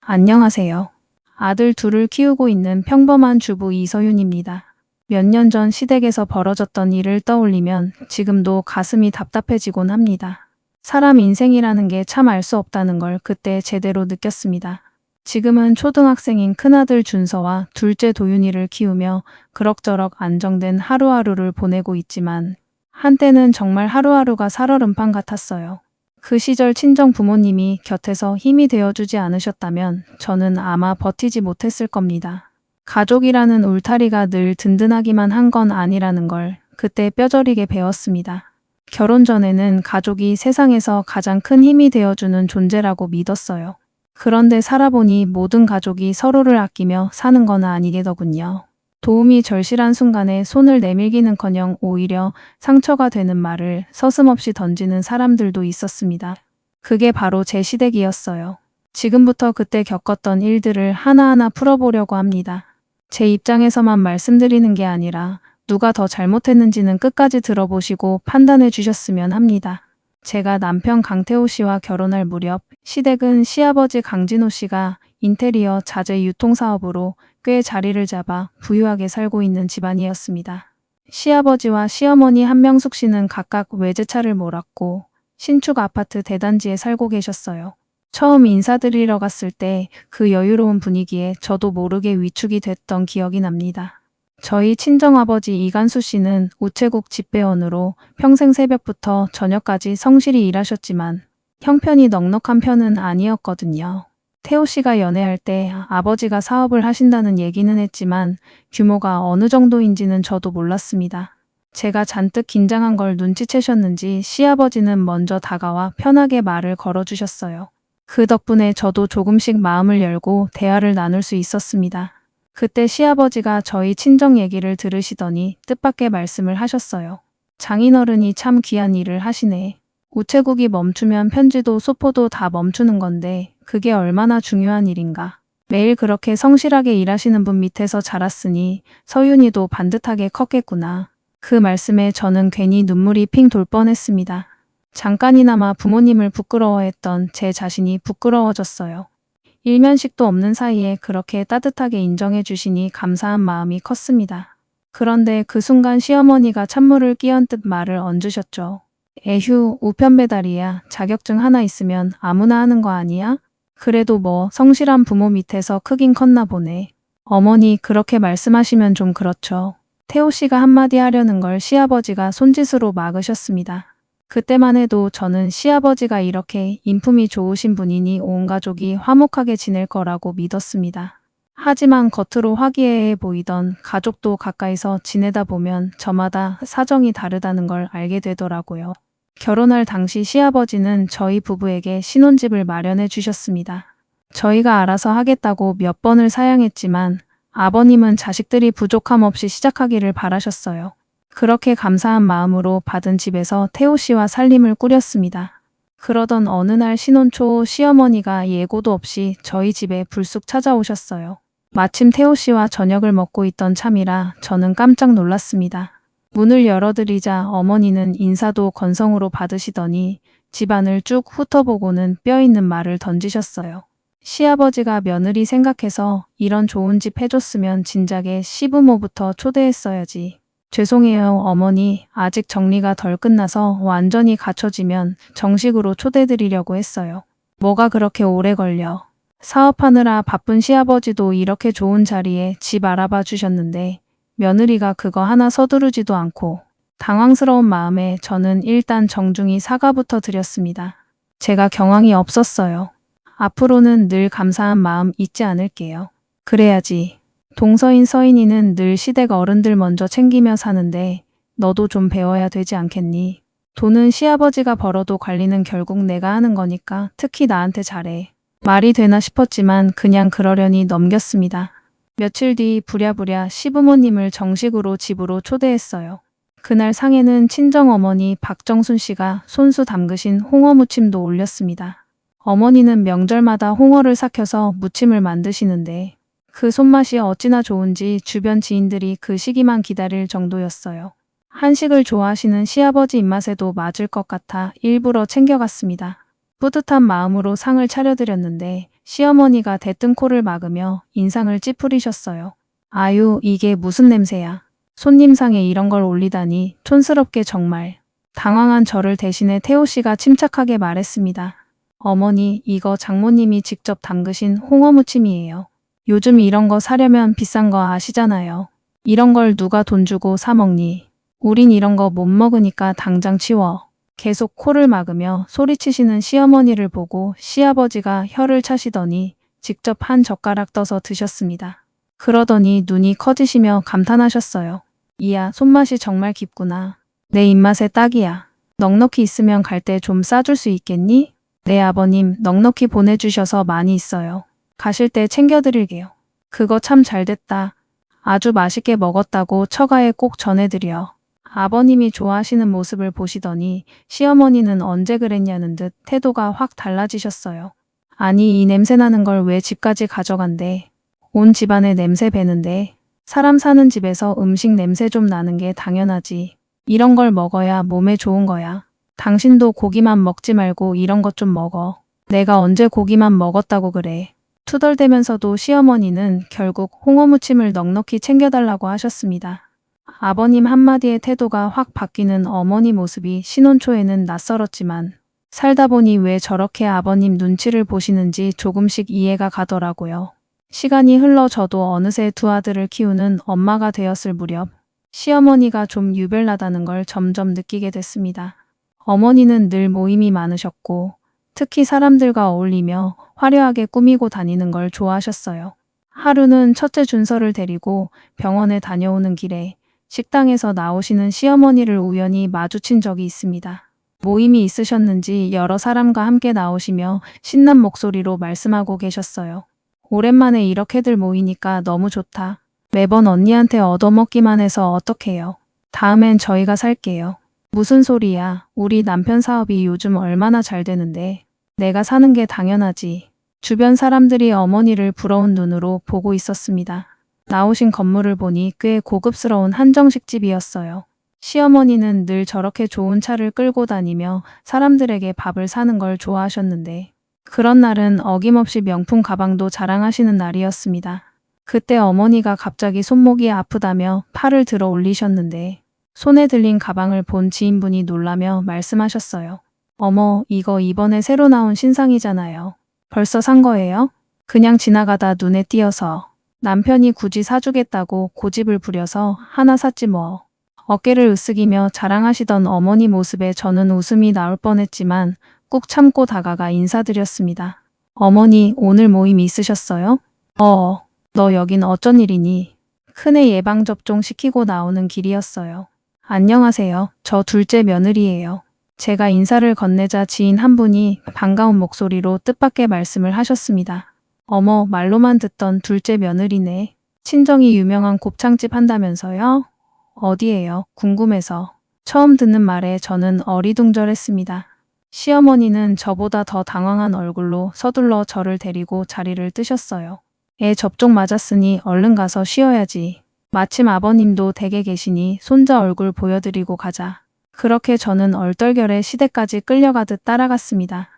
안녕하세요. 아들 둘을 키우고 있는 평범한 주부 이서윤입니다. 몇 년 전 시댁에서 벌어졌던 일을 떠올리면 지금도 가슴이 답답해지곤 합니다. 사람 인생이라는 게 참 알 수 없다는 걸 그때 제대로 느꼈습니다. 지금은 초등학생인 큰아들 준서와 둘째 도윤이를 키우며 그럭저럭 안정된 하루하루를 보내고 있지만 한때는 정말 하루하루가 살얼음판 같았어요. 그 시절 친정 부모님이 곁에서 힘이 되어주지 않으셨다면 저는 아마 버티지 못했을 겁니다. 가족이라는 울타리가 늘 든든하기만 한 건 아니라는 걸 그때 뼈저리게 배웠습니다. 결혼 전에는 가족이 세상에서 가장 큰 힘이 되어주는 존재라고 믿었어요. 그런데 살아보니 모든 가족이 서로를 아끼며 사는 건 아니게더군요. 도움이 절실한 순간에 손을 내밀기는커녕 오히려 상처가 되는 말을 서슴없이 던지는 사람들도 있었습니다. 그게 바로 제 시댁이었어요. 지금부터 그때 겪었던 일들을 하나하나 풀어보려고 합니다. 제 입장에서만 말씀드리는 게 아니라 누가 더 잘못했는지는 끝까지 들어보시고 판단해 주셨으면 합니다. 제가 남편 강태호 씨와 결혼할 무렵 시댁은 시아버지 강진호 씨가 인테리어 자재 유통사업으로 꽤 자리를 잡아 부유하게 살고 있는 집안이었습니다. 시아버지와 시어머니 한명숙 씨는 각각 외제차를 몰았고 신축 아파트 대단지에 살고 계셨어요. 처음 인사드리러 갔을 때 그 여유로운 분위기에 저도 모르게 위축이 됐던 기억이 납니다. 저희 친정아버지 이간수 씨는 우체국 집배원으로 평생 새벽부터 저녁까지 성실히 일하셨지만 형편이 넉넉한 편은 아니었거든요. 태호 씨가 연애할 때 아버지가 사업을 하신다는 얘기는 했지만 규모가 어느 정도인지는 저도 몰랐습니다. 제가 잔뜩 긴장한 걸 눈치채셨는지 시아버지는 먼저 다가와 편하게 말을 걸어주셨어요. 그 덕분에 저도 조금씩 마음을 열고 대화를 나눌 수 있었습니다. 그때 시아버지가 저희 친정 얘기를 들으시더니 뜻밖의 말씀을 하셨어요. 장인어른이 참 귀한 일을 하시네. 우체국이 멈추면 편지도 소포도 다 멈추는 건데 그게 얼마나 중요한 일인가. 매일 그렇게 성실하게 일하시는 분 밑에서 자랐으니 서윤이도 반듯하게 컸겠구나. 그 말씀에 저는 괜히 눈물이 핑 돌 뻔했습니다. 잠깐이나마 부모님을 부끄러워했던 제 자신이 부끄러워졌어요. 일면식도 없는 사이에 그렇게 따뜻하게 인정해 주시니 감사한 마음이 컸습니다. 그런데 그 순간 시어머니가 찬물을 끼얹듯 말을 얹으셨죠. 에휴, 우편 배달이야. 자격증 하나 있으면 아무나 하는 거 아니야? 그래도 뭐 성실한 부모 밑에서 크긴 컸나 보네. 어머니 그렇게 말씀하시면 좀 그렇죠. 태호 씨가 한마디 하려는 걸 시아버지가 손짓으로 막으셨습니다. 그때만 해도 저는 시아버지가 이렇게 인품이 좋으신 분이니 온 가족이 화목하게 지낼 거라고 믿었습니다. 하지만 겉으로 화기애애해 보이던 가족도 가까이서 지내다 보면 저마다 사정이 다르다는 걸 알게 되더라고요. 결혼할 당시 시아버지는 저희 부부에게 신혼집을 마련해 주셨습니다. 저희가 알아서 하겠다고 몇 번을 사양했지만 아버님은 자식들이 부족함 없이 시작하기를 바라셨어요. 그렇게 감사한 마음으로 받은 집에서 태호 씨와 살림을 꾸렸습니다. 그러던 어느 날 신혼 초 시어머니가 예고도 없이 저희 집에 불쑥 찾아오셨어요. 마침 태호 씨와 저녁을 먹고 있던 참이라 저는 깜짝 놀랐습니다. 문을 열어드리자 어머니는 인사도 건성으로 받으시더니 집안을 쭉 훑어보고는 뼈 있는 말을 던지셨어요. 시아버지가 며느리 생각해서 이런 좋은 집 해줬으면 진작에 시부모부터 초대했어야지. 죄송해요 어머니, 아직 정리가 덜 끝나서 완전히 갖춰지면 정식으로 초대드리려고 했어요. 뭐가 그렇게 오래 걸려. 사업하느라 바쁜 시아버지도 이렇게 좋은 자리에 집 알아봐 주셨는데 며느리가 그거 하나 서두르지도 않고. 당황스러운 마음에 저는 일단 정중히 사과부터 드렸습니다. 제가 경황이 없었어요. 앞으로는 늘 감사한 마음 잊지 않을게요. 그래야지. 동서인 서인이는 늘 시댁 어른들 먼저 챙기며 사는데 너도 좀 배워야 되지 않겠니? 돈은 시아버지가 벌어도 관리는 결국 내가 하는 거니까 특히 나한테 잘해. 말이 되나 싶었지만 그냥 그러려니 넘겼습니다. 며칠 뒤 부랴부랴 시부모님을 정식으로 집으로 초대했어요. 그날 상에는 친정어머니 박정순 씨가 손수 담그신 홍어 무침도 올렸습니다. 어머니는 명절마다 홍어를 삭혀서 무침을 만드시는데 그 손맛이 어찌나 좋은지 주변 지인들이 그 시기만 기다릴 정도였어요. 한식을 좋아하시는 시아버지 입맛에도 맞을 것 같아 일부러 챙겨갔습니다. 뿌듯한 마음으로 상을 차려드렸는데 시어머니가 대뜸 코를 막으며 인상을 찌푸리셨어요. 아유, 이게 무슨 냄새야. 손님상에 이런 걸 올리다니 촌스럽게 정말. 당황한 저를 대신해 태호 씨가 침착하게 말했습니다. 어머니, 이거 장모님이 직접 담그신 홍어무침이에요. 요즘 이런 거 사려면 비싼 거 아시잖아요. 이런 걸 누가 돈 주고 사 먹니? 우린 이런 거 못 먹으니까 당장 치워. 계속 코를 막으며 소리치시는 시어머니를 보고 시아버지가 혀를 차시더니 직접 한 젓가락 떠서 드셨습니다. 그러더니 눈이 커지시며 감탄하셨어요. 이야, 손맛이 정말 깊구나. 내 입맛에 딱이야. 넉넉히 있으면 갈 때 좀 싸줄 수 있겠니? 네, 아버님, 넉넉히 보내주셔서 많이 있어요. 가실 때 챙겨드릴게요. 그거 참 잘됐다. 아주 맛있게 먹었다고 처가에 꼭 전해드려. 아버님이 좋아하시는 모습을 보시더니 시어머니는 언제 그랬냐는 듯 태도가 확 달라지셨어요. 아니, 이 냄새 나는 걸 왜 집까지 가져간대. 온 집안에 냄새 배는데. 사람 사는 집에서 음식 냄새 좀 나는 게 당연하지. 이런 걸 먹어야 몸에 좋은 거야. 당신도 고기만 먹지 말고 이런 것 좀 먹어. 내가 언제 고기만 먹었다고 그래. 투덜대면서도 시어머니는 결국 홍어무침을 넉넉히 챙겨달라고 하셨습니다. 아버님 한마디의 태도가 확 바뀌는 어머니 모습이 신혼 초에는 낯설었지만 살다 보니 왜 저렇게 아버님 눈치를 보시는지 조금씩 이해가 가더라고요. 시간이 흘러 저도 어느새 두 아들을 키우는 엄마가 되었을 무렵 시어머니가 좀 유별나다는 걸 점점 느끼게 됐습니다. 어머니는 늘 모임이 많으셨고 특히 사람들과 어울리며 화려하게 꾸미고 다니는 걸 좋아하셨어요. 하루는 첫째 준서를 데리고 병원에 다녀오는 길에 식당에서 나오시는 시어머니를 우연히 마주친 적이 있습니다. 모임이 있으셨는지 여러 사람과 함께 나오시며 신난 목소리로 말씀하고 계셨어요. 오랜만에 이렇게들 모이니까 너무 좋다. 매번 언니한테 얻어먹기만 해서 어떡해요. 다음엔 저희가 살게요. 무슨 소리야. 우리 남편 사업이 요즘 얼마나 잘 되는데. 내가 사는 게 당연하지. 주변 사람들이 어머니를 부러운 눈으로 보고 있었습니다. 나오신 건물을 보니 꽤 고급스러운 한정식 집이었어요. 시어머니는 늘 저렇게 좋은 차를 끌고 다니며 사람들에게 밥을 사는 걸 좋아하셨는데 그런 날은 어김없이 명품 가방도 자랑하시는 날이었습니다. 그때 어머니가 갑자기 손목이 아프다며 팔을 들어 올리셨는데 손에 들린 가방을 본 지인분이 놀라며 말씀하셨어요. 어머, 이거 이번에 새로 나온 신상이잖아요. 벌써 산 거예요? 그냥 지나가다 눈에 띄어서. 남편이 굳이 사주겠다고 고집을 부려서 하나 샀지 뭐. 어깨를 으쓱이며 자랑하시던 어머니 모습에 저는 웃음이 나올 뻔했지만 꾹 참고 다가가 인사드렸습니다. 어머니, 오늘 모임 있으셨어요? 너 여긴 어쩐 일이니? 큰애 예방접종 시키고 나오는 길이었어요. 안녕하세요. 저 둘째 며느리예요. 제가 인사를 건네자 지인 한 분이 반가운 목소리로 뜻밖의 말씀을 하셨습니다. 어머, 말로만 듣던 둘째 며느리네. 친정이 유명한 곱창집 한다면서요? 어디예요? 궁금해서. 처음 듣는 말에 저는 어리둥절했습니다. 시어머니는 저보다 더 당황한 얼굴로 서둘러 저를 데리고 자리를 뜨셨어요. 애 접종 맞았으니 얼른 가서 쉬어야지. 마침 아버님도 댁에 계시니 손자 얼굴 보여드리고 가자. 그렇게 저는 얼떨결에 시댁까지 끌려가듯 따라갔습니다.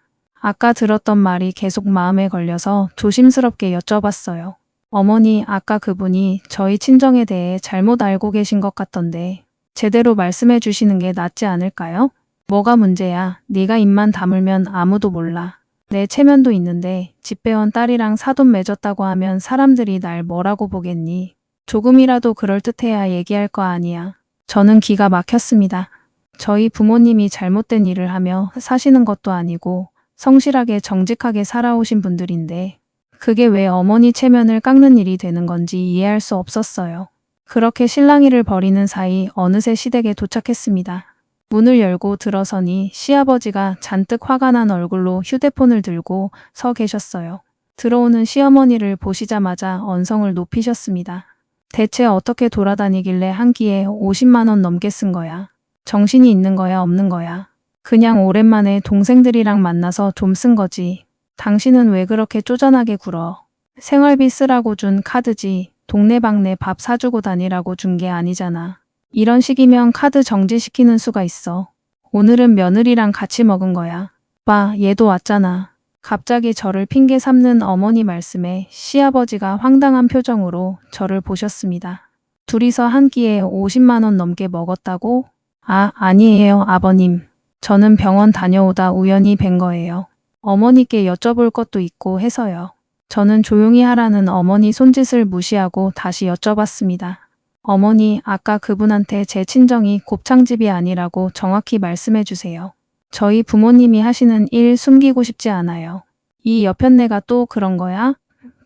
아까 들었던 말이 계속 마음에 걸려서 조심스럽게 여쭤봤어요. 어머니, 아까 그분이 저희 친정에 대해 잘못 알고 계신 것 같던데 제대로 말씀해 주시는 게 낫지 않을까요? 뭐가 문제야? 네가 입만 다물면 아무도 몰라. 내 체면도 있는데 집 배원 딸이랑 사돈 맺었다고 하면 사람들이 날 뭐라고 보겠니? 조금이라도 그럴듯해야 얘기할 거 아니야. 저는 기가 막혔습니다. 저희 부모님이 잘못된 일을 하며 사시는 것도 아니고 성실하게 정직하게 살아오신 분들인데 그게 왜 어머니 체면을 깎는 일이 되는 건지 이해할 수 없었어요. 그렇게 실랑이를 벌이는 사이 어느새 시댁에 도착했습니다. 문을 열고 들어서니 시아버지가 잔뜩 화가 난 얼굴로 휴대폰을 들고 서 계셨어요. 들어오는 시어머니를 보시자마자 언성을 높이셨습니다. 대체 어떻게 돌아다니길래 한 끼에 50만 원 넘게 쓴 거야? 정신이 있는 거야, 없는 거야? 그냥 오랜만에 동생들이랑 만나서 좀 쓴 거지. 당신은 왜 그렇게 쪼잔하게 굴어? 생활비 쓰라고 준 카드지. 동네방네 밥 사주고 다니라고 준 게 아니잖아. 이런 식이면 카드 정지시키는 수가 있어. 오늘은 며느리랑 같이 먹은 거야. 오빠, 얘도 왔잖아. 갑자기 저를 핑계 삼는 어머니 말씀에 시아버지가 황당한 표정으로 저를 보셨습니다. 둘이서 한 끼에 50만 원 넘게 먹었다고? 아니에요, 아버님. 저는 병원 다녀오다 우연히 뵌 거예요. 어머니께 여쭤볼 것도 있고 해서요. 저는 조용히 하라는 어머니 손짓을 무시하고 다시 여쭤봤습니다. 어머니, 아까 그분한테 제 친정이 곱창집이 아니라고 정확히 말씀해 주세요. 저희 부모님이 하시는 일 숨기고 싶지 않아요. 이 여편네가 또 그런 거야?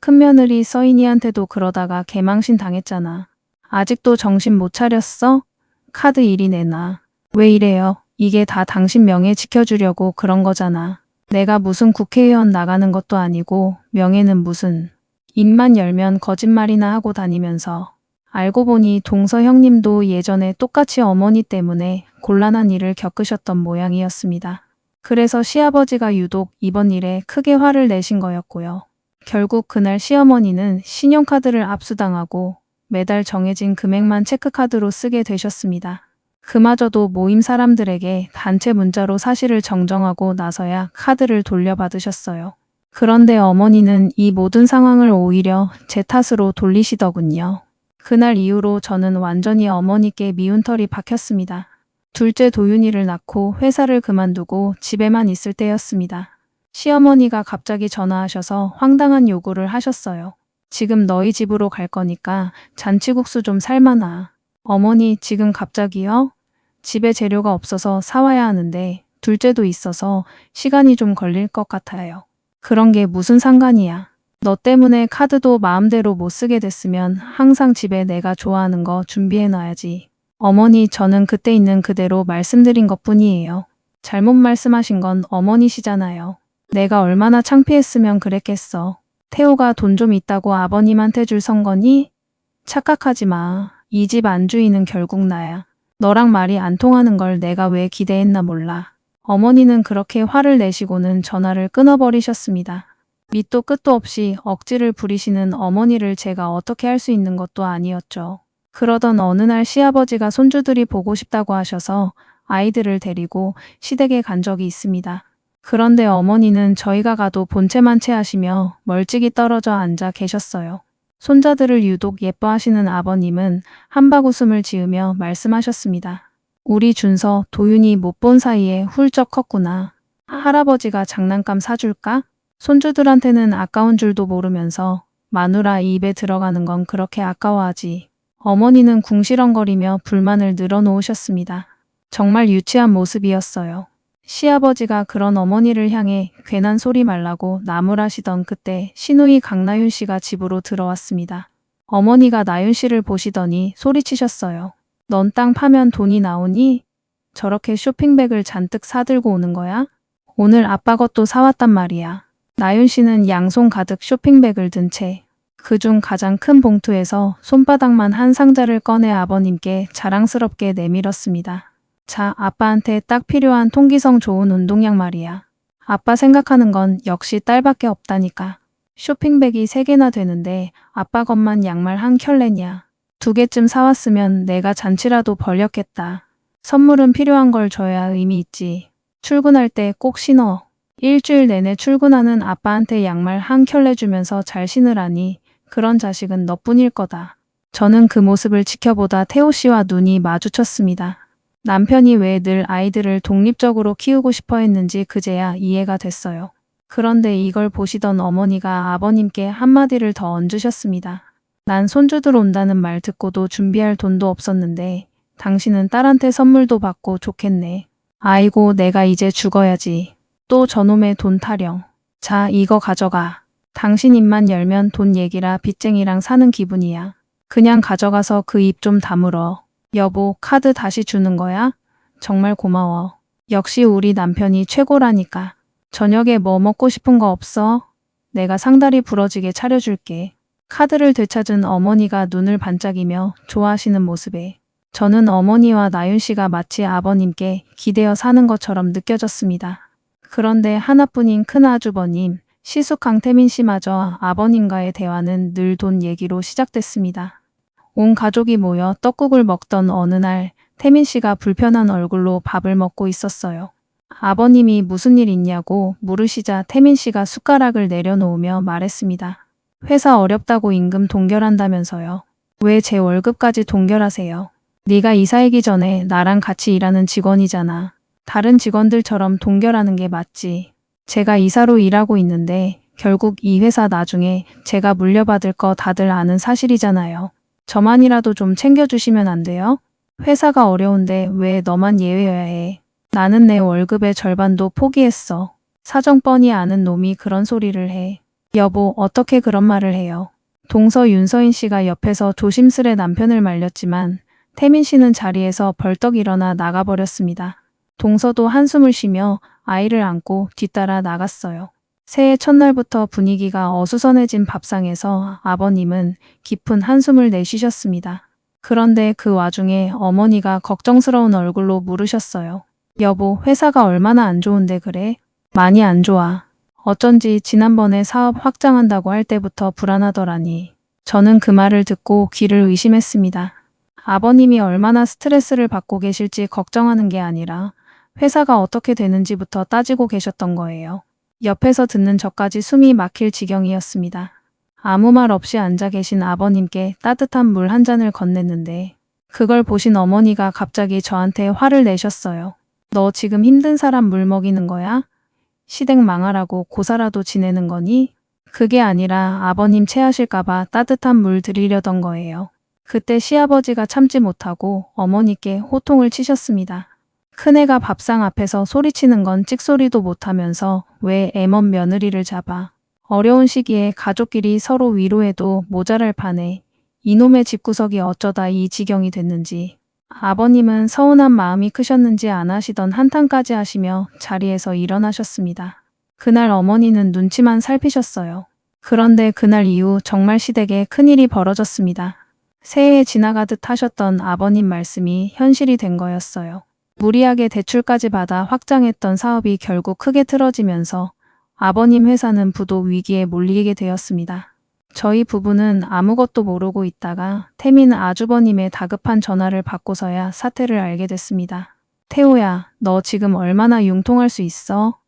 큰며느리 서인이한테도 그러다가 개망신 당했잖아. 아직도 정신 못 차렸어? 카드 일이 내놔. 왜 이래요? 이게 다 당신 명예 지켜주려고 그런 거잖아. 내가 무슨 국회의원 나가는 것도 아니고 명예는 무슨. 입만 열면 거짓말이나 하고 다니면서. 알고 보니 동서 형님도 예전에 똑같이 어머니 때문에 곤란한 일을 겪으셨던 모양이었습니다. 그래서 시아버지가 유독 이번 일에 크게 화를 내신 거였고요. 결국 그날 시어머니는 신용카드를 압수당하고 매달 정해진 금액만 체크카드로 쓰게 되셨습니다. 그마저도 모임 사람들에게 단체 문자로 사실을 정정하고 나서야 카드를 돌려받으셨어요. 그런데 어머니는 이 모든 상황을 오히려 제 탓으로 돌리시더군요. 그날 이후로 저는 완전히 어머니께 미운 털이 박혔습니다. 둘째 도윤이를 낳고 회사를 그만두고 집에만 있을 때였습니다. 시어머니가 갑자기 전화하셔서 황당한 요구를 하셨어요. 지금 너희 집으로 갈 거니까 잔치국수 좀 삶아놔. 어머니, 지금 갑자기요? 집에 재료가 없어서 사와야 하는데 둘째도 있어서 시간이 좀 걸릴 것 같아요. 그런 게 무슨 상관이야. 너 때문에 카드도 마음대로 못 쓰게 됐으면 항상 집에 내가 좋아하는 거 준비해놔야지. 어머니, 저는 그때 있는 그대로 말씀드린 것뿐이에요. 잘못 말씀하신 건 어머니시잖아요. 내가 얼마나 창피했으면 그랬겠어. 태호가 돈 좀 있다고 아버님한테 줄 선거니? 착각하지 마. 이 집 안주인은 결국 나야. 너랑 말이 안 통하는 걸 내가 왜 기대했나 몰라. 어머니는 그렇게 화를 내시고는 전화를 끊어버리셨습니다. 밑도 끝도 없이 억지를 부리시는 어머니를 제가 어떻게 할 수 있는 것도 아니었죠. 그러던 어느 날 시아버지가 손주들이 보고 싶다고 하셔서 아이들을 데리고 시댁에 간 적이 있습니다. 그런데 어머니는 저희가 가도 본체만체하시며 멀찍이 떨어져 앉아 계셨어요. 손자들을 유독 예뻐하시는 아버님은 한바구음을 지으며 말씀하셨습니다. 우리 준서, 도윤이 못 본 사이에 훌쩍 컸구나. 할아버지가 장난감 사줄까? 손주들한테는 아까운 줄도 모르면서 마누라 입에 들어가는 건 그렇게 아까워하지. 어머니는 궁시렁거리며 불만을 늘어놓으셨습니다. 정말 유치한 모습이었어요. 시아버지가 그런 어머니를 향해 괜한 소리 말라고 나무라시던 그때 시누이 강나윤 씨가 집으로 들어왔습니다. 어머니가 나윤 씨를 보시더니 소리치셨어요. 넌 땅 파면 돈이 나오니? 저렇게 쇼핑백을 잔뜩 사들고 오는 거야? 오늘 아빠 것도 사왔단 말이야. 나윤 씨는 양손 가득 쇼핑백을 든 채 그중 가장 큰 봉투에서 손바닥만 한 상자를 꺼내 아버님께 자랑스럽게 내밀었습니다. 자, 아빠한테 딱 필요한 통기성 좋은 운동약 말이야. 아빠 생각하는 건 역시 딸밖에 없다니까. 쇼핑백이 3개나 되는데 아빠 것만 양말 한 켤레냐. 2개쯤 사왔으면 내가 잔치라도 벌렸겠다. 선물은 필요한 걸 줘야 의미 있지. 출근할 때 꼭 신어. 일주일 내내 출근하는 아빠한테 양말 한 켤레 주면서 잘 신으라니 그런 자식은 너뿐일 거다. 저는 그 모습을 지켜보다 태호 씨와 눈이 마주쳤습니다. 남편이 왜 늘 아이들을 독립적으로 키우고 싶어 했는지 그제야 이해가 됐어요. 그런데 이걸 보시던 어머니가 아버님께 한마디를 더 얹으셨습니다. 난 손주들 온다는 말 듣고도 준비할 돈도 없었는데 당신은 딸한테 선물도 받고 좋겠네. 아이고, 내가 이제 죽어야지. 또 저놈의 돈 타령. 자, 이거 가져가. 당신 입만 열면 돈 얘기라 빚쟁이랑 사는 기분이야. 그냥 가져가서 그 입 좀 다물어. 여보, 카드 다시 주는 거야? 정말 고마워. 역시 우리 남편이 최고라니까. 저녁에 뭐 먹고 싶은 거 없어? 내가 상다리 부러지게 차려줄게. 카드를 되찾은 어머니가 눈을 반짝이며 좋아하시는 모습에 저는 어머니와 나윤 씨가 마치 아버님께 기대어 사는 것처럼 느껴졌습니다. 그런데 하나뿐인 큰아주버님, 시숙 강태민 씨마저 아버님과의 대화는 늘 돈 얘기로 시작됐습니다. 온 가족이 모여 떡국을 먹던 어느 날 태민 씨가 불편한 얼굴로 밥을 먹고 있었어요. 아버님이 무슨 일 있냐고 물으시자 태민 씨가 숟가락을 내려놓으며 말했습니다. 회사 어렵다고 임금 동결한다면서요. 왜 제 월급까지 동결하세요? 네가 이사이기 전에 나랑 같이 일하는 직원이잖아. 다른 직원들처럼 동결하는 게 맞지. 제가 이사로 일하고 있는데 결국 이 회사 나중에 제가 물려받을 거 다들 아는 사실이잖아요. 저만이라도 좀 챙겨주시면 안 돼요? 회사가 어려운데 왜 너만 예외여야 해? 나는 내 월급의 절반도 포기했어. 사정 뻔히 아는 놈이 그런 소리를 해. 여보, 어떻게 그런 말을 해요? 동서 윤서인 씨가 옆에서 조심스레 남편을 말렸지만 태민 씨는 자리에서 벌떡 일어나 나가버렸습니다. 동서도 한숨을 쉬며 아이를 안고 뒤따라 나갔어요. 새해 첫날부터 분위기가 어수선해진 밥상에서 아버님은 깊은 한숨을 내쉬셨습니다. 그런데 그 와중에 어머니가 걱정스러운 얼굴로 물으셨어요. 여보, 회사가 얼마나 안 좋은데 그래? 많이 안 좋아. 어쩐지 지난번에 사업 확장한다고 할 때부터 불안하더라니. 저는 그 말을 듣고 귀를 의심했습니다. 아버님이 얼마나 스트레스를 받고 계실지 걱정하는 게 아니라 회사가 어떻게 되는지부터 따지고 계셨던 거예요. 옆에서 듣는 저까지 숨이 막힐 지경이었습니다. 아무 말 없이 앉아 계신 아버님께 따뜻한 물 한 잔을 건넸는데 그걸 보신 어머니가 갑자기 저한테 화를 내셨어요. 너 지금 힘든 사람 물 먹이는 거야? 시댁 망하라고 고사라도 지내는 거니? 그게 아니라 아버님 체하실까봐 따뜻한 물 드리려던 거예요. 그때 시아버지가 참지 못하고 어머니께 호통을 치셨습니다. 큰애가 밥상 앞에서 소리치는 건 찍소리도 못하면서 왜 애먼 며느리를 잡아. 어려운 시기에 가족끼리 서로 위로해도 모자랄 판에 이놈의 집구석이 어쩌다 이 지경이 됐는지. 아버님은 서운한 마음이 크셨는지 안 하시던 한탄까지 하시며 자리에서 일어나셨습니다. 그날 어머니는 눈치만 살피셨어요. 그런데 그날 이후 정말 시댁에 큰일이 벌어졌습니다. 새해 지나가듯 하셨던 아버님 말씀이 현실이 된 거였어요. 무리하게 대출까지 받아 확장했던 사업이 결국 크게 틀어지면서 아버님 회사는 부도 위기에 몰리게 되었습니다. 저희 부부는 아무것도 모르고 있다가 태민 아주버님의 다급한 전화를 받고서야 사태를 알게 됐습니다. 태호야, 너 지금 얼마나 융통할 수 있어?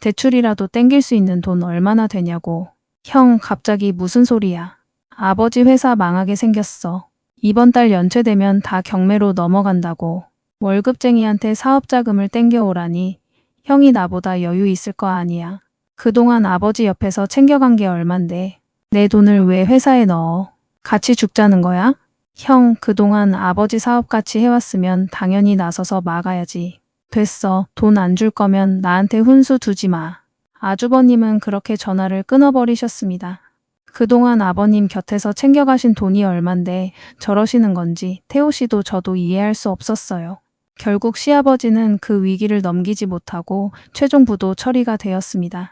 대출이라도 땡길 수 있는 돈 얼마나 되냐고. 형, 갑자기 무슨 소리야. 아버지 회사 망하게 생겼어. 이번 달 연체되면 다 경매로 넘어간다고. 월급쟁이한테 사업자금을 땡겨오라니. 형이 나보다 여유 있을 거 아니야. 그동안 아버지 옆에서 챙겨간 게 얼만데. 내 돈을 왜 회사에 넣어? 같이 죽자는 거야? 형, 그동안 아버지 사업 같이 해왔으면 당연히 나서서 막아야지. 됐어. 돈 안 줄 거면 나한테 훈수 두지 마. 아주버님은 그렇게 전화를 끊어버리셨습니다. 그동안 아버님 곁에서 챙겨가신 돈이 얼만데 저러시는 건지 태호 씨도 저도 이해할 수 없었어요. 결국 시아버지는 그 위기를 넘기지 못하고 최종 부도 처리가 되었습니다.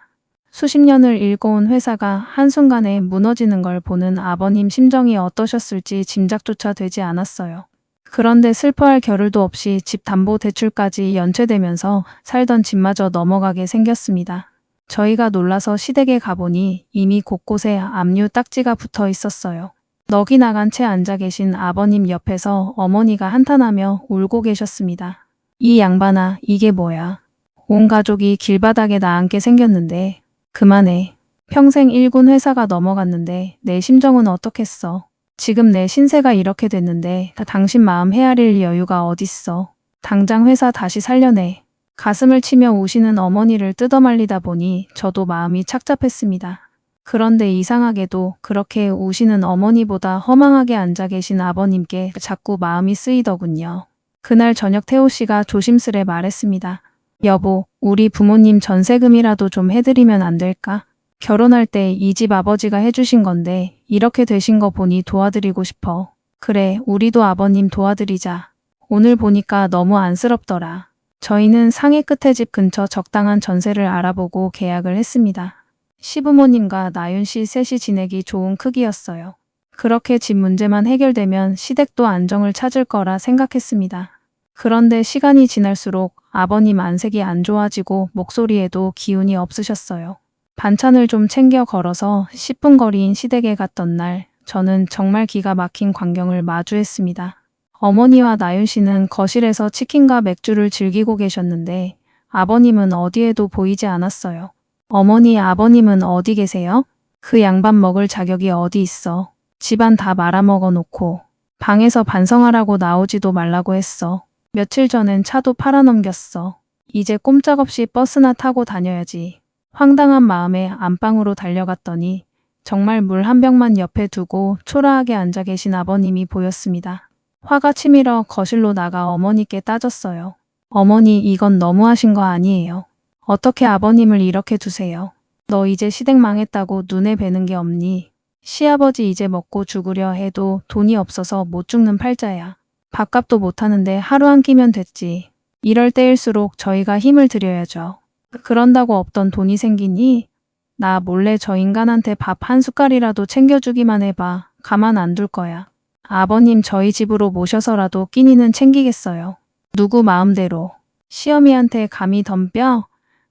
수십 년을 일궈온 회사가 한순간에 무너지는 걸 보는 아버님 심정이 어떠셨을지 짐작조차 되지 않았어요. 그런데 슬퍼할 겨를도 없이 집 담보 대출까지 연체되면서 살던 집마저 넘어가게 생겼습니다. 저희가 놀라서 시댁에 가보니 이미 곳곳에 압류 딱지가 붙어 있었어요. 넋이 나간 채 앉아 계신 아버님 옆에서 어머니가 한탄하며 울고 계셨습니다. 이 양반아, 이게 뭐야. 온 가족이 길바닥에 나앉게 생겼는데 그만해. 평생 일군 회사가 넘어갔는데 내 심정은 어떻겠어. 지금 내 신세가 이렇게 됐는데 다 당신 마음 헤아릴 여유가 어딨어. 당장 회사 다시 살려내. 가슴을 치며 우시는 어머니를 뜯어말리다 보니 저도 마음이 착잡했습니다. 그런데 이상하게도 그렇게 우시는 어머니보다 허망하게 앉아 계신 아버님께 자꾸 마음이 쓰이더군요. 그날 저녁 태호 씨가 조심스레 말했습니다. 여보, 우리 부모님 전세금이라도 좀 해드리면 안 될까? 결혼할 때 이 집 아버지가 해주신 건데 이렇게 되신 거 보니 도와드리고 싶어. 그래, 우리도 아버님 도와드리자. 오늘 보니까 너무 안쓰럽더라. 저희는 상해 끝에 집 근처 적당한 전세를 알아보고 계약을 했습니다. 시부모님과 나윤 씨 셋이 지내기 좋은 크기였어요. 그렇게 집 문제만 해결되면 시댁도 안정을 찾을 거라 생각했습니다. 그런데 시간이 지날수록 아버님 안색이 안 좋아지고 목소리에도 기운이 없으셨어요. 반찬을 좀 챙겨 걸어서 10분 거리인 시댁에 갔던 날, 저는 정말 기가 막힌 광경을 마주했습니다. 어머니와 나윤 씨는 거실에서 치킨과 맥주를 즐기고 계셨는데 아버님은 어디에도 보이지 않았어요. 어머니, 아버님은 어디 계세요? 그 양반 먹을 자격이 어디 있어. 집안 다 말아먹어 놓고 방에서 반성하라고 나오지도 말라고 했어. 며칠 전엔 차도 팔아넘겼어. 이제 꼼짝없이 버스나 타고 다녀야지. 황당한 마음에 안방으로 달려갔더니 정말 물 한 병만 옆에 두고 초라하게 앉아 계신 아버님이 보였습니다. 화가 치밀어 거실로 나가 어머니께 따졌어요. 어머니, 이건 너무하신 거 아니에요? 어떻게 아버님을 이렇게 두세요? 너 이제 시댁 망했다고 눈에 뵈는 게 없니? 시아버지 이제 먹고 죽으려 해도 돈이 없어서 못 죽는 팔자야. 밥값도 못하는데 하루 한 끼면 됐지. 이럴 때일수록 저희가 힘을 드려야죠. 그런다고 없던 돈이 생기니? 나 몰래 저 인간한테 밥 한 숟갈이라도 챙겨주기만 해봐. 가만 안 둘 거야. 아버님 저희 집으로 모셔서라도 끼니는 챙기겠어요. 누구 마음대로. 시어미한테 감히 덤벼?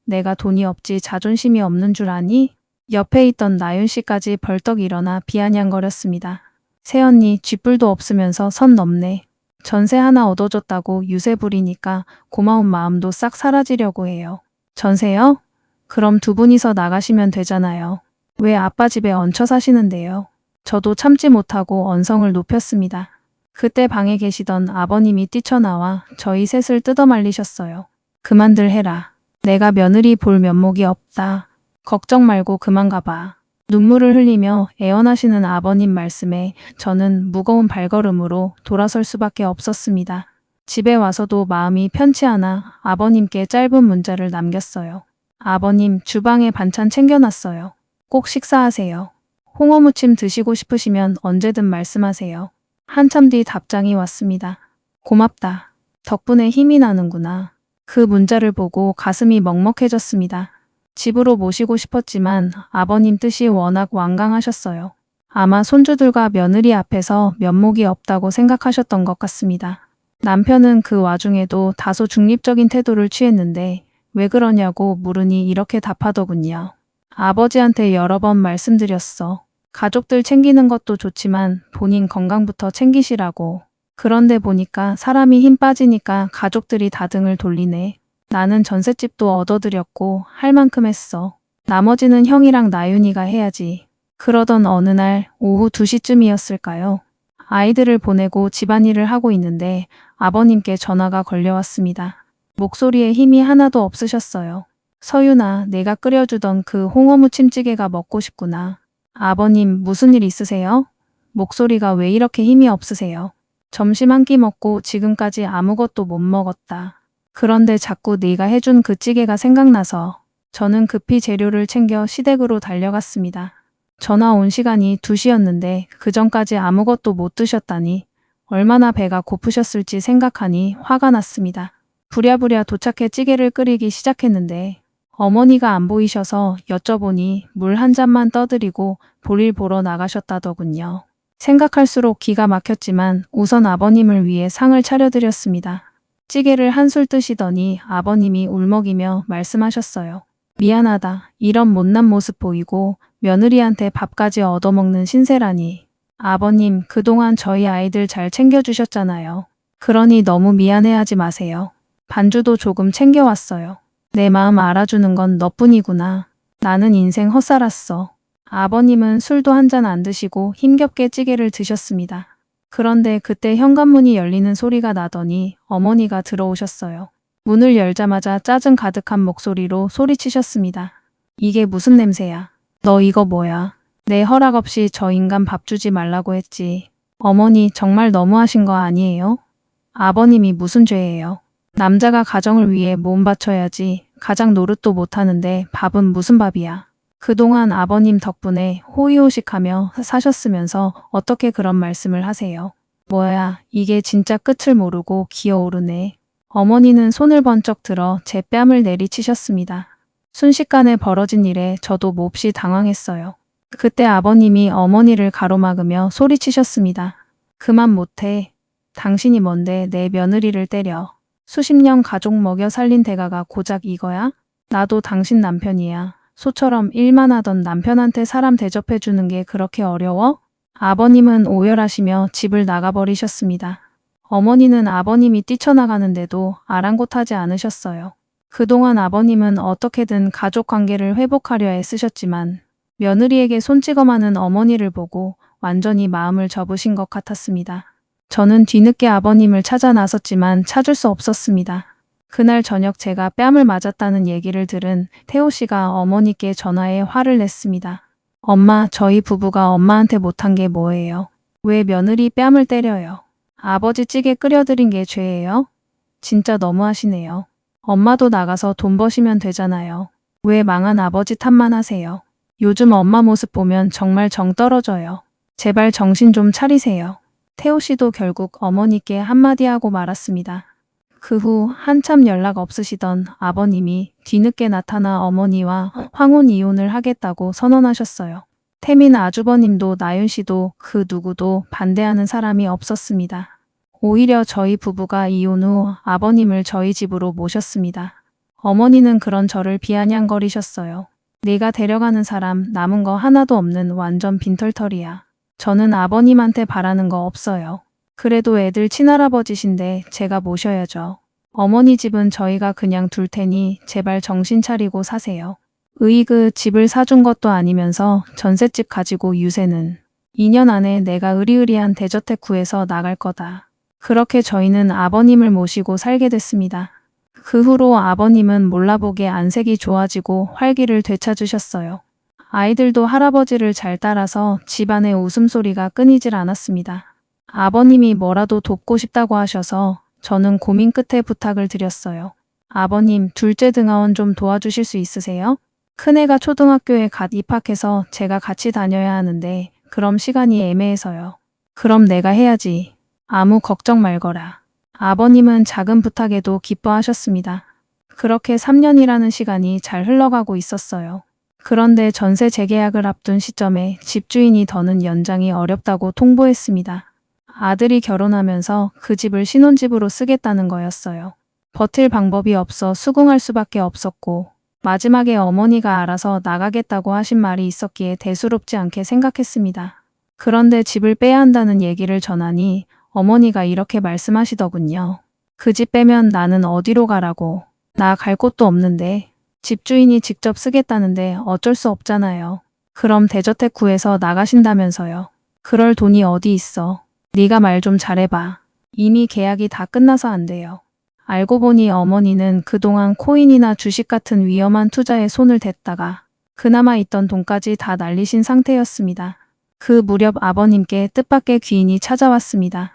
내가 돈이 없지 자존심이 없는 줄 아니? 옆에 있던 나윤 씨까지 벌떡 일어나 비아냥거렸습니다. 새언니 쥐뿔도 없으면서 선 넘네. 전세 하나 얻어줬다고 유세 부리니까 고마운 마음도 싹 사라지려고 해요. 전세요? 그럼 두 분이서 나가시면 되잖아요. 왜 아빠 집에 얹혀 사시는데요? 저도 참지 못하고 언성을 높였습니다. 그때 방에 계시던 아버님이 뛰쳐나와 저희 셋을 뜯어말리셨어요. 그만들 해라. 내가 며느리 볼 면목이 없다. 걱정 말고 그만 가봐. 눈물을 흘리며 애원하시는 아버님 말씀에 저는 무거운 발걸음으로 돌아설 수밖에 없었습니다. 집에 와서도 마음이 편치 않아 아버님께 짧은 문자를 남겼어요. 아버님, 주방에 반찬 챙겨놨어요. 꼭 식사하세요. 홍어무침 드시고 싶으시면 언제든 말씀하세요. 한참 뒤 답장이 왔습니다. 고맙다. 덕분에 힘이 나는구나. 그 문자를 보고 가슴이 먹먹해졌습니다. 집으로 모시고 싶었지만 아버님 뜻이 워낙 완강하셨어요. 아마 손주들과 며느리 앞에서 면목이 없다고 생각하셨던 것 같습니다. 남편은 그 와중에도 다소 중립적인 태도를 취했는데 왜 그러냐고 물으니 이렇게 답하더군요. 아버지한테 여러 번 말씀드렸어. 가족들 챙기는 것도 좋지만 본인 건강부터 챙기시라고. 그런데 보니까 사람이 힘 빠지니까 가족들이 다 등을 돌리네. 나는 전셋집도 얻어드렸고 할 만큼 했어. 나머지는 형이랑 나윤이가 해야지. 그러던 어느 날 오후 2시쯤이었을까요? 아이들을 보내고 집안일을 하고 있는데 아버님께 전화가 걸려왔습니다. 목소리에 힘이 하나도 없으셨어요. 서윤아, 내가 끓여주던 그 홍어무침찌개가 먹고 싶구나. 아버님, 무슨 일 있으세요? 목소리가 왜 이렇게 힘이 없으세요? 점심 한 끼 먹고 지금까지 아무것도 못 먹었다. 그런데 자꾸 네가 해준 그 찌개가 생각나서 저는 급히 재료를 챙겨 시댁으로 달려갔습니다. 전화 온 시간이 2시였는데 그 전까지 아무것도 못 드셨다니 얼마나 배가 고프셨을지 생각하니 화가 났습니다. 부랴부랴 도착해 찌개를 끓이기 시작했는데 어머니가 안 보이셔서 여쭤보니 물 한 잔만 떠드리고 볼일 보러 나가셨다더군요. 생각할수록 기가 막혔지만 우선 아버님을 위해 상을 차려드렸습니다. 찌개를 한술 뜨시더니 아버님이 울먹이며 말씀하셨어요. 미안하다. 이런 못난 모습 보이고 며느리한테 밥까지 얻어먹는 신세라니. 아버님, 그동안 저희 아이들 잘 챙겨주셨잖아요. 그러니 너무 미안해하지 마세요. 반주도 조금 챙겨왔어요. 내 마음 알아주는 건 너뿐이구나. 나는 인생 헛살았어. 아버님은 술도 한 잔 안 드시고 힘겹게 찌개를 드셨습니다. 그런데 그때 현관문이 열리는 소리가 나더니 어머니가 들어오셨어요. 문을 열자마자 짜증 가득한 목소리로 소리치셨습니다. 이게 무슨 냄새야? 너 이거 뭐야? 내 허락 없이 저 인간 밥 주지 말라고 했지. 어머니 정말 너무하신 거 아니에요? 아버님이 무슨 죄예요? 남자가 가정을 위해 몸 바쳐야지. 가장 노릇도 못하는데 밥은 무슨 밥이야? 그동안 아버님 덕분에 호의호식하며 사셨으면서 어떻게 그런 말씀을 하세요? 뭐야, 이게 진짜 끝을 모르고 기어오르네. 어머니는 손을 번쩍 들어 제 뺨을 내리치셨습니다. 순식간에 벌어진 일에 저도 몹시 당황했어요. 그때 아버님이 어머니를 가로막으며 소리치셨습니다. 그만 못해. 당신이 뭔데 내 며느리를 때려. 수십 년 가족 먹여 살린 대가가 고작 이거야? 나도 당신 남편이야. 소처럼 일만 하던 남편한테 사람 대접해주는 게 그렇게 어려워? 아버님은 오열하시며 집을 나가버리셨습니다. 어머니는 아버님이 뛰쳐나가는데도 아랑곳하지 않으셨어요. 그동안 아버님은 어떻게든 가족 관계를 회복하려 애쓰셨지만 며느리에게 손찌검하는 어머니를 보고 완전히 마음을 접으신 것 같았습니다. 저는 뒤늦게 아버님을 찾아 나섰지만 찾을 수 없었습니다. 그날 저녁 제가 뺨을 맞았다는 얘기를 들은 태호 씨가 어머니께 전화해 화를 냈습니다. 엄마, 저희 부부가 엄마한테 못한 게 뭐예요? 왜 며느리 뺨을 때려요? 아버지 찌개 끓여드린 게 죄예요? 진짜 너무하시네요. 엄마도 나가서 돈 버시면 되잖아요. 왜 망한 아버지 탓만 하세요? 요즘 엄마 모습 보면 정말 정 떨어져요. 제발 정신 좀 차리세요. 태호 씨도 결국 어머니께 한마디 하고 말았습니다. 그 후 한참 연락 없으시던 아버님이 뒤늦게 나타나 어머니와 황혼 이혼을 하겠다고 선언하셨어요. 태민 아주버님도 나윤 씨도 그 누구도 반대하는 사람이 없었습니다. 오히려 저희 부부가 이혼 후 아버님을 저희 집으로 모셨습니다. 어머니는 그런 저를 비아냥거리셨어요. 내가 데려가는 사람 남은 거 하나도 없는 완전 빈털털이야. 저는 아버님한테 바라는 거 없어요. 그래도 애들 친할아버지신데 제가 모셔야죠. 어머니 집은 저희가 그냥 둘 테니 제발 정신 차리고 사세요. 으이그 집을 사준 것도 아니면서 전셋집 가지고 유세는 2년 안에 내가 으리으리한 대저택 구해서 나갈 거다. 그렇게 저희는 아버님을 모시고 살게 됐습니다. 그 후로 아버님은 몰라보게 안색이 좋아지고 활기를 되찾으셨어요. 아이들도 할아버지를 잘 따라서 집안의 웃음소리가 끊이질 않았습니다. 아버님이 뭐라도 돕고 싶다고 하셔서 저는 고민 끝에 부탁을 드렸어요. 아버님, 둘째 등하원 좀 도와주실 수 있으세요? 큰애가 초등학교에 갓 입학해서 제가 같이 다녀야 하는데 그럼 시간이 애매해서요. 그럼 내가 해야지. 아무 걱정 말거라. 아버님은 작은 부탁에도 기뻐하셨습니다. 그렇게 3년이라는 시간이 잘 흘러가고 있었어요. 그런데 전세 재계약을 앞둔 시점에 집주인이 더는 연장이 어렵다고 통보했습니다. 아들이 결혼하면서 그 집을 신혼집으로 쓰겠다는 거였어요. 버틸 방법이 없어 수긍할 수밖에 없었고 마지막에 어머니가 알아서 나가겠다고 하신 말이 있었기에 대수롭지 않게 생각했습니다. 그런데 집을 빼야 한다는 얘기를 전하니 어머니가 이렇게 말씀하시더군요. 그 집 빼면 나는 어디로 가라고. 나 갈 곳도 없는데. 집주인이 직접 쓰겠다는데 어쩔 수 없잖아요. 그럼 대저택 구해서 나가신다면서요. 그럴 돈이 어디 있어. 네가 말 좀 잘해봐. 이미 계약이 다 끝나서 안 돼요. 알고 보니 어머니는 그동안 코인이나 주식 같은 위험한 투자에 손을 댔다가 그나마 있던 돈까지 다 날리신 상태였습니다. 그 무렵 아버님께 뜻밖의 귀인이 찾아왔습니다.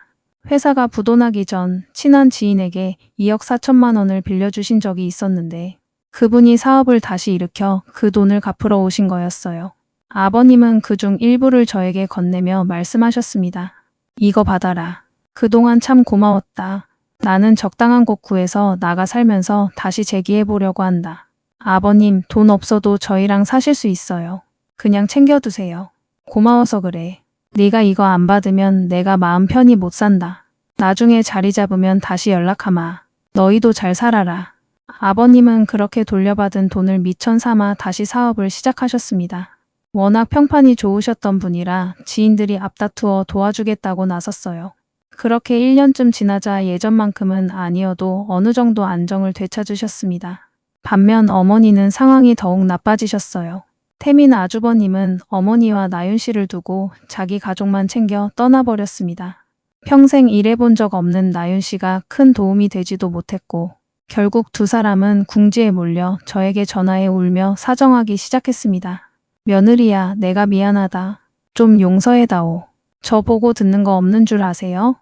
회사가 부도나기 전 친한 지인에게 2억 4천만 원을 빌려주신 적이 있었는데 그분이 사업을 다시 일으켜 그 돈을 갚으러 오신 거였어요. 아버님은 그중 일부를 저에게 건네며 말씀하셨습니다. 이거 받아라. 그동안 참 고마웠다. 나는 적당한 곳 구해서 나가 살면서 다시 재기해보려고 한다. 아버님, 돈 없어도 저희랑 사실 수 있어요. 그냥 챙겨두세요. 고마워서 그래. 네가 이거 안 받으면 내가 마음 편히 못 산다. 나중에 자리 잡으면 다시 연락하마. 너희도 잘 살아라. 아버님은 그렇게 돌려받은 돈을 미천 삼아 다시 사업을 시작하셨습니다. 워낙 평판이 좋으셨던 분이라 지인들이 앞다투어 도와주겠다고 나섰어요. 그렇게 1년쯤 지나자 예전만큼은 아니어도 어느 정도 안정을 되찾으셨습니다. 반면 어머니는 상황이 더욱 나빠지셨어요. 태민 아주버님은 어머니와 나윤 씨를 두고 자기 가족만 챙겨 떠나버렸습니다. 평생 일해본 적 없는 나윤 씨가 큰 도움이 되지도 못했고 결국 두 사람은 궁지에 몰려 저에게 전화해 울며 사정하기 시작했습니다. 며느리야, 내가 미안하다. 좀 용서해다오. 저 보고 듣는 거 없는 줄 아세요?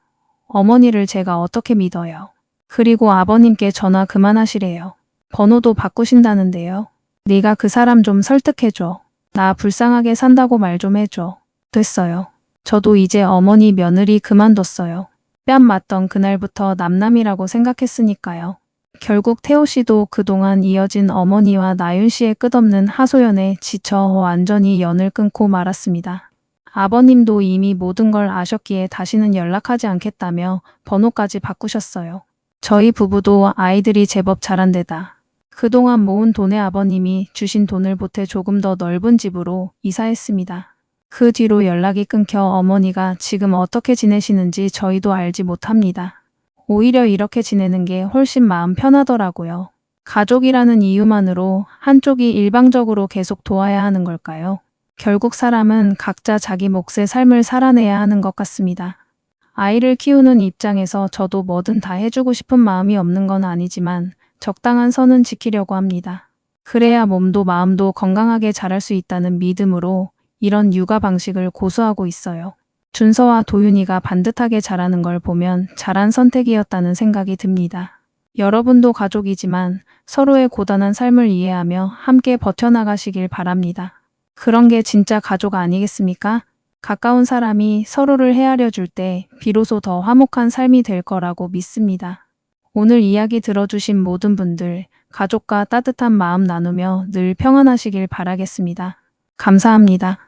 어머니를 제가 어떻게 믿어요. 그리고 아버님께 전화 그만하시래요. 번호도 바꾸신다는데요. 네가 그 사람 좀 설득해줘. 나 불쌍하게 산다고 말 좀 해줘. 됐어요. 저도 이제 어머니 며느리 그만뒀어요. 뺨 맞던 그날부터 남남이라고 생각했으니까요. 결국 태호 씨도 그동안 이어진 어머니와 나윤 씨의 끝없는 하소연에 지쳐 완전히 연을 끊고 말았습니다. 아버님도 이미 모든 걸 아셨기에 다시는 연락하지 않겠다며 번호까지 바꾸셨어요. 저희 부부도 아이들이 제법 자란 데다 그동안 모은 돈에 아버님이 주신 돈을 보태 조금 더 넓은 집으로 이사했습니다. 그 뒤로 연락이 끊겨 어머니가 지금 어떻게 지내시는지 저희도 알지 못합니다. 오히려 이렇게 지내는 게 훨씬 마음 편하더라고요. 가족이라는 이유만으로 한쪽이 일방적으로 계속 도와야 하는 걸까요? 결국 사람은 각자 자기 몫의 삶을 살아내야 하는 것 같습니다. 아이를 키우는 입장에서 저도 뭐든 다 해주고 싶은 마음이 없는 건 아니지만 적당한 선은 지키려고 합니다. 그래야 몸도 마음도 건강하게 자랄 수 있다는 믿음으로 이런 육아 방식을 고수하고 있어요. 준서와 도윤이가 반듯하게 자라는 걸 보면 잘한 선택이었다는 생각이 듭니다. 여러분도 가족이지만 서로의 고단한 삶을 이해하며 함께 버텨나가시길 바랍니다. 그런 게 진짜 가족 아니겠습니까? 가까운 사람이 서로를 헤아려 줄 때 비로소 더 화목한 삶이 될 거라고 믿습니다. 오늘 이야기 들어주신 모든 분들, 가족과 따뜻한 마음 나누며 늘 평안하시길 바라겠습니다. 감사합니다.